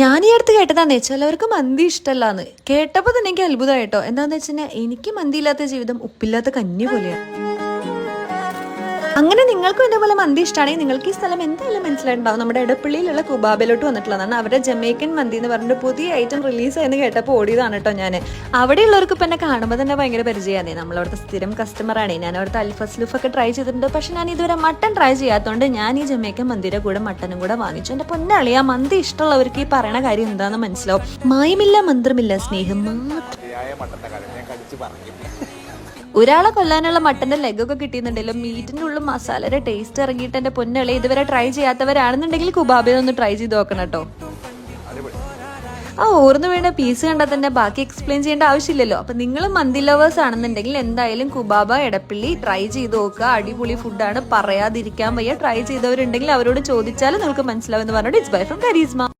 ഞാൻ ഈ അടുത്ത് കേട്ടതാണേ ചിലവർക്ക് മന്തി ഇഷ്ടമല്ലാന്ന്. കേട്ടപ്പോൾ തന്നെ എനിക്ക് അത്ഭുതമായിട്ടോ. എന്താന്ന് വെച്ചാൽ എനിക്ക് മന്തി ഇല്ലാത്ത ജീവിതം ഉപ്പില്ലാത്ത കഞ്ഞി പോലെയാണ്. അങ്ങനെ നിങ്ങൾക്കും ഇതേപോലെ മന്തി ഇഷ്ടമാണെങ്കിൽ നിങ്ങൾക്ക് ഈ സ്ഥലം എന്തായാലും മനസ്സിലായിട്ടുണ്ടാവും. നമ്മുടെ എടപ്പള്ളിയിലുള്ള കുബാബയിലോട്ട് വന്നിട്ടുള്ളതാണ്. അവരുടെ ജമൈക്കൻ മന്തി എന്ന് പറഞ്ഞിട്ട് പുതിയ ഐറ്റം റിലീസ് ആയെന്ന് കേട്ടപ്പോൾ ഓടിയതാണ് കേട്ടോ ഞാൻ. അവിടെയുള്ളവർക്ക് ഇപ്പം എന്നെ കാണുമ്പോൾ തന്നെ ഭയങ്കര പരിചയമാണ്. നമ്മളവിടുത്തെ സ്ഥിരം കസ്റ്റമറാണ്. ഞാൻ അവിടുത്തെ അൽഫസ്ലുഫൊക്കെ ട്രൈ ചെയ്തിട്ടുണ്ട്. പക്ഷെ ഞാൻ ഇതുവരെ മട്ടൺ ട്രൈ ചെയ്യാത്തതുകൊണ്ട് ഞാൻ ഈ ജമൈക്കൻ മന്തിയുടെ കൂടെ മട്ടനും കൂടെ വാങ്ങിച്ചു. എൻ്റെ പൊന്നളിയാ, മന്തി ഇഷ്ടമുള്ളവർക്ക് ഈ പറയണ കാര്യം എന്താണെന്ന് മനസ്സിലാവും. മായമില്ല മന്ത്രമില്ല, സ്നേഹം മാത്രം. ഒരാളെ കൊല്ലാനുള്ള മട്ടന്റെ ലെഗൊക്കെ കിട്ടിയെന്നുണ്ടെങ്കിലും മീറ്റിന്റെ ഉള്ളിൽ മസാലയുടെ ടേസ്റ്റ് ഇറങ്ങിയിട്ട് എന്റെ പൊന്നളി ഇതുവരെ ട്രൈ ചെയ്യാത്തവരാണെന്നുണ്ടെങ്കിൽ കുബാബയൊന്ന് ട്രൈ ചെയ്ത് നോക്കണം കേട്ടോ. ആ ഓർന്ന് വീണ പീസ് കണ്ടാൽ തന്നെ ബാക്കി എക്സ്പ്ലെയിൻ ചെയ്യേണ്ട ആവശ്യമില്ലല്ലോ. അപ്പൊ നിങ്ങൾ മന്തി ലവേഴ്സ് ആണെന്നുണ്ടെങ്കിൽ എന്തായാലും കുബാബ എടപ്പള്ളി ട്രൈ ചെയ്ത് നോക്കുക. അടിപൊളി ഫുഡാണ്, പറയാതിരിക്കാൻ വയ്യ. ട്രൈ ചെയ്തവരുണ്ടെങ്കിൽ അവരോട് ചോദിച്ചാലും നിങ്ങൾക്ക് മനസ്സിലാവും എന്ന് പറഞ്ഞിട്ട് ഇറ്റ്സ് ബൈ ഫ്രം കരീസ്മ.